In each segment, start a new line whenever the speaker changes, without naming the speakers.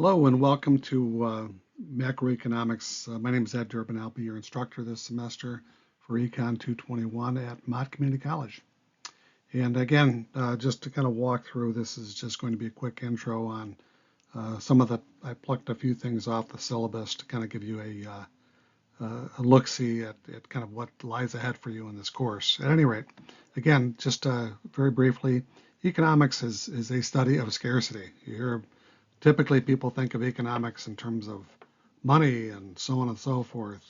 Hello and welcome to Macroeconomics. My name is Ed Durbin. I'll be your instructor this semester for Econ 221 at Mott Community College. And again, just to kind of walk through, this is just going to be a quick intro on I plucked a few things off the syllabus to kind of give you a look-see at kind of what lies ahead for you in this course. At any rate, again, just very briefly, economics is a study of scarcity. You hear typically people think of economics in terms of money and so on and so forth,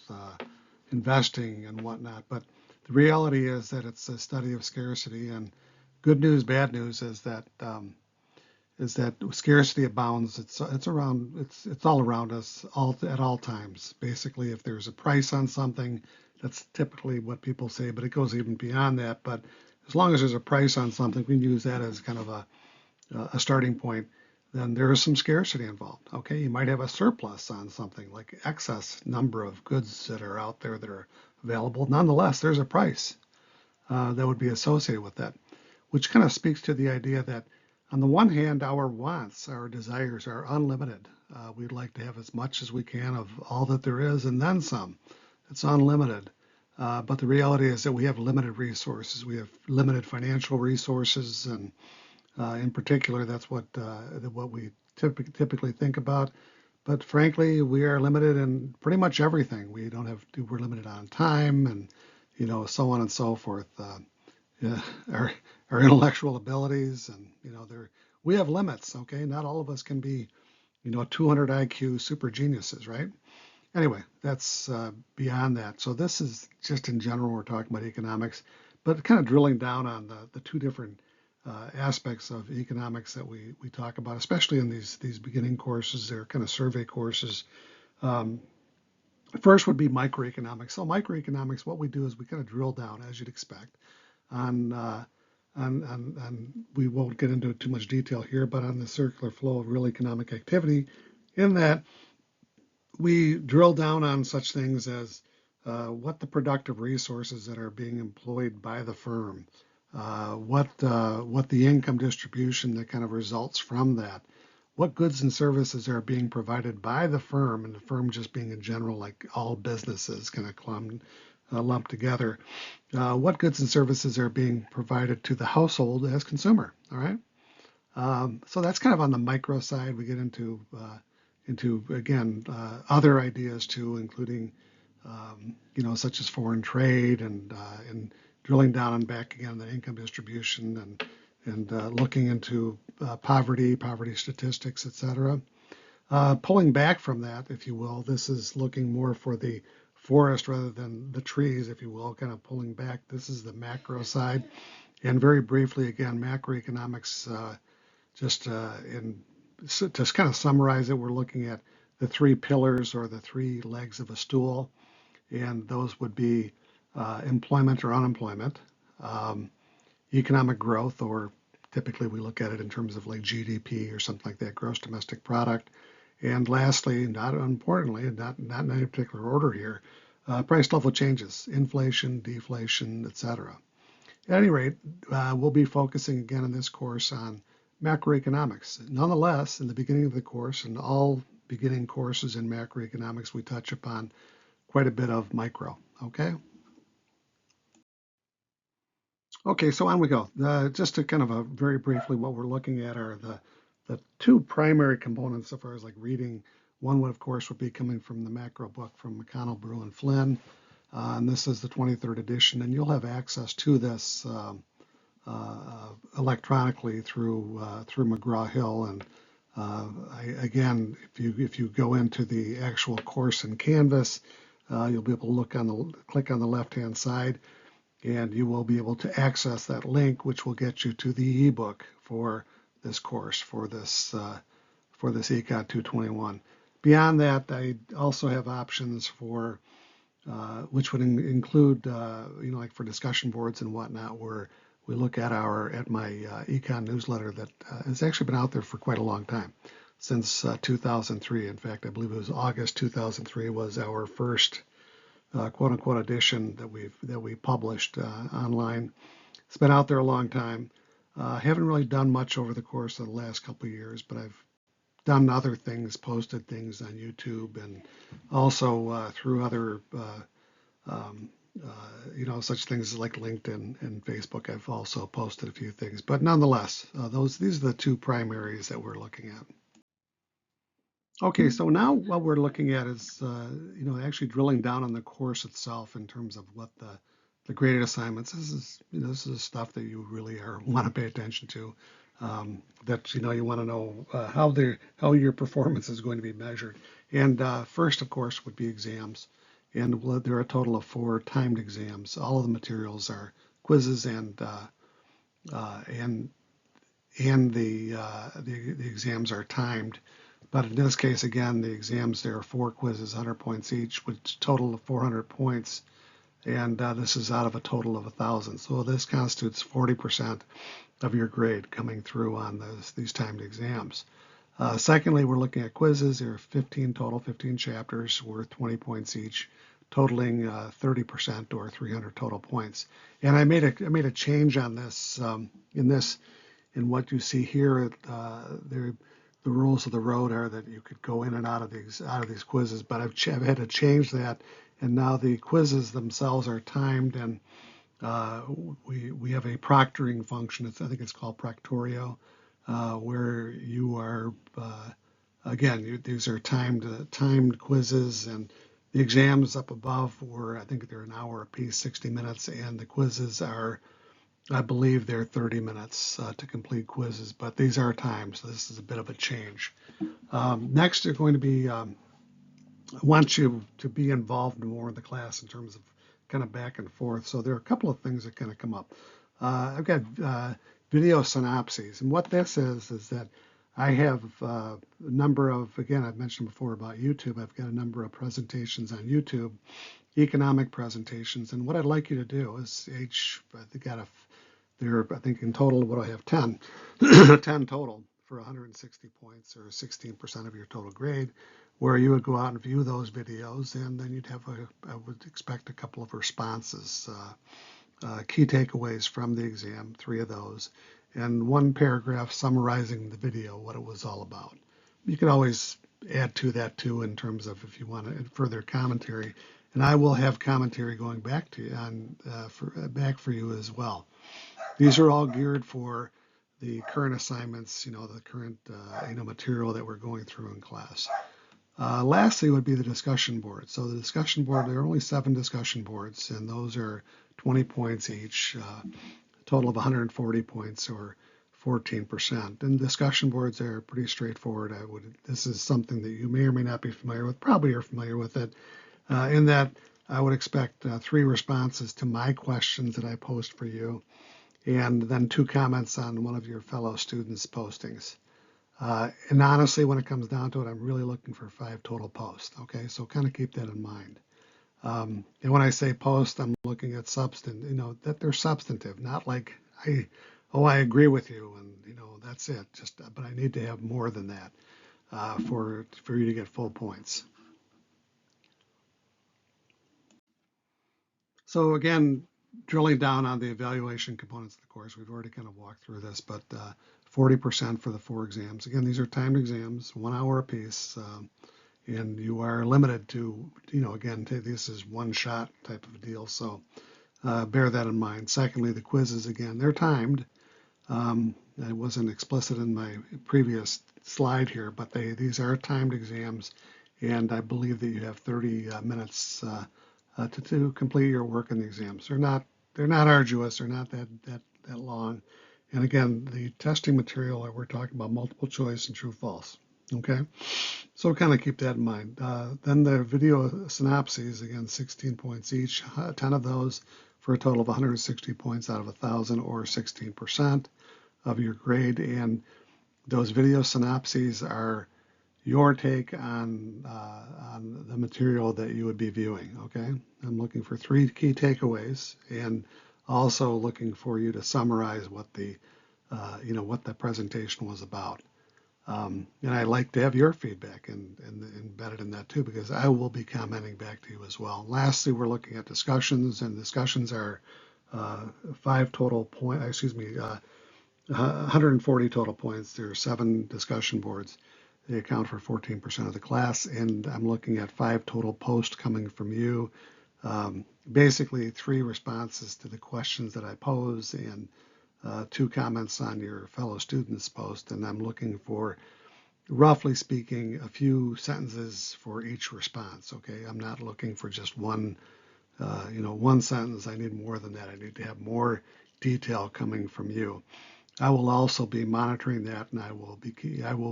investing and whatnot. But the reality is that it's a study of scarcity. And good news, bad news is that scarcity abounds. It's all around us at all times. Basically, if there's a price on something, that's typically what people say. But it goes even beyond that. But as long as there's a price on something, we can use that as kind of a starting point. Then there is some scarcity involved. Okay, you might have a surplus on something, like excess number of goods that are out there that are available. Nonetheless, there's a price that would be associated with that, which kind of speaks to the idea that on the one hand, our wants, our desires are unlimited. We'd like to have as much as we can of all that there is and then some. It's unlimited. But the reality is that we have limited resources. We have limited financial resources, and in particular, that's what we typically think about. But frankly, we are limited in pretty much everything. We're limited on time, and so on and so forth. Yeah, our intellectual abilities, and we have limits. Okay, not all of us can be 200 IQ super geniuses, right? Anyway, that's beyond that. So this is just in general, we're talking about economics, but kind of drilling down on the two different aspects of economics that we talk about, especially in these beginning courses. They're kind of survey courses. First would be microeconomics. So microeconomics, what we do is we kind of drill down, as you'd expect, on we won't get into too much detail here, but on the circular flow of real economic activity, in that we drill down on such things as what the productive resources that are being employed by the firm, what the income distribution that kind of results from that, what goods and services are being provided by the firm, and the firm just being in general, like all businesses kind of lumped together, what goods and services are being provided to the household as consumer. All right. So that's kind of on the micro side. We get into again other ideas too, including such as foreign trade and drilling down and back again the income distribution and looking into poverty statistics, etc. Pulling back from that, if you will, this is looking more for the forest rather than the trees, if you will, kind of pulling back. This is the macro side. And very briefly, again, macroeconomics, just to kind of summarize it, we're looking at the three pillars or the three legs of a stool, and those would be employment or unemployment, economic growth, or typically we look at it in terms of like GDP or something like that, gross domestic product. And lastly, not importantly, not in any particular order here, price level changes, inflation, deflation, etc. At any rate, we'll be focusing again in this course on macroeconomics. Nonetheless, in the beginning of the course, and all beginning courses in macroeconomics, we touch upon quite a bit of micro. Okay, so on we go. Just to kind of very briefly, what we're looking at are the two primary components as far as like reading. One would, of course, would be coming from the macro book from McConnell, Brew, and Flynn. And this is the 23rd edition, and you'll have access to this electronically through McGraw-Hill. And again, if you go into the actual course in Canvas, you'll be able to click on the left-hand side, and you will be able to access that link, which will get you to the ebook for this course, for this Econ 221. Beyond that, I also have options for which would include like for discussion boards and whatnot, where we look at my Econ newsletter that has actually been out there for quite a long time, since 2003. In fact, I believe it was August 2003 was our first quote unquote edition that we published online. It's been out there a long time. Haven't really done much over the course of the last couple of years, but I've done other things, posted things on YouTube, and also through other, um, such things like LinkedIn and Facebook. I've also posted a few things, but nonetheless, these are the two primaries that we're looking at. Okay, so now what we're looking at is, actually drilling down on the course itself in terms of what the graded assignments. This is stuff that you really want to pay attention to. That you want to know how your performance is going to be measured. And first, of course, would be exams, and there are a total of 4 timed exams. All of the materials are quizzes uh, and the exams are timed. But in this case, again, the exams, there are 4 quizzes, 100 points each, which total of 400 points. And this is out of a total of 1,000. So this constitutes 40% of your grade coming through on these timed exams. Secondly, we're looking at quizzes. There are 15 total, 15 chapters worth 20 points each, totaling 30% or 300 total points. And I made a change on this in what you see here. The rules of the road are that you could go in and out of these quizzes, but I've had to change that, and now the quizzes themselves are timed, and we have a proctoring function. I think it's called Proctorio, where you are again, these are timed quizzes, and the exams up above I think they're an hour apiece, 60 minutes, and the quizzes are, I believe, they're 30 minutes to complete quizzes, but these are timed, so this is a bit of a change. Next, they're going to be, I want you to be involved more in the class in terms of kind of back and forth. So there are a couple of things that kind of come up. I've got video synopses, and what this is that I have a number of, again, I've mentioned before about YouTube, I've got a number of presentations on YouTube, economic presentations, and what I'd like you to do is I think in total, what do I have, 10, 10 total for 160 points or 16% of your total grade, where you would go out and view those videos, and then you'd have I would expect a couple of responses, key takeaways from the exam, 3 of those, and 1 paragraph summarizing the video, what it was all about. You can always add to that too in terms of if you want further commentary, and I will have commentary going back to you back for you as well. These are all geared for the current assignments, the current material that we're going through in class. Lastly would be the discussion board. So the discussion board, there are only 7 discussion boards, and those are 20 points each, a total of 140 points or 14%. And discussion boards are pretty straightforward. This is something that you may or may not be familiar with. Probably you're familiar with it, in that I would expect 3 responses to my questions that I post for you, and then 2 comments on one of your fellow students' postings. And honestly, when it comes down to it, I'm really looking for 5 total posts. Okay, so kind of keep that in mind. And when I say post, I'm looking at that they're substantive, not like I agree with you, and that's it. But I need to have more than that for you to get full points. So again, drilling down on the evaluation components of the course, we've already kind of walked through this, but 40% for the 4 exams. Again, these are timed exams, 1 hour apiece, and you are limited to, again, this is one shot type of deal, so bear that in mind. Secondly, the quizzes, again, they're timed. I wasn't explicit in my previous slide here, but these are timed exams, and I believe that you have 30 minutes to complete your work in the exams. They're not arduous. They're not that long. And again, the testing material, we're talking about multiple choice and true false. Okay, so kind of keep that in mind. Then the video synopses, again, 16 points each, 10 of those for a total of 160 points out of 1,000 or 16% of your grade. And those video synopses are your take on the material that you would be viewing. Okay, I'm looking for 3 key takeaways, and also looking for you to summarize what the presentation was about. And I'd like to have your feedback and embedded in that too, because I will be commenting back to you as well. Lastly, we're looking at discussions, and discussions are 5 total points. 140 total points. There are 7 discussion boards. They account for 14% of the class, and I'm looking at 5 total posts coming from you. Basically 3 responses to the questions that I pose and 2 comments on your fellow students' post, and I'm looking for, roughly speaking, a few sentences for each response. Okay, I'm not looking for just one sentence. I need more than that. I need to have more detail coming from you. I will also be monitoring that, and I will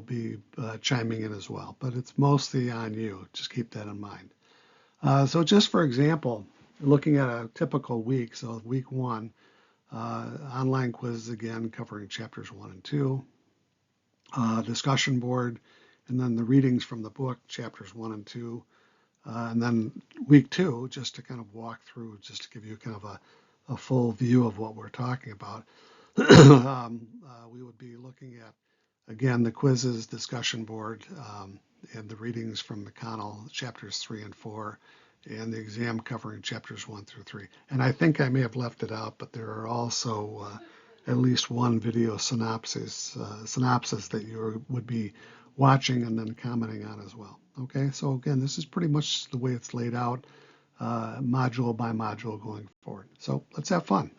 be chiming in as well. But it's mostly on you. Just keep that in mind. So just for example, looking at a typical week, so week 1, online quizzes again covering chapters 1 and 2, discussion board, and then the readings from the book, chapters 1 and 2. And then week 2, just to kind of walk through, just to give you kind of a full view of what we're talking about. We would be looking at, again, the quizzes, discussion board, and the readings from McConnell, chapters 3 and 4, and the exam covering chapters 1 through 3. And I think I may have left it out, but there are also at least one video synopsis that you would be watching and then commenting on as well. Okay, so again, this is pretty much the way it's laid out, module by module going forward. So let's have fun.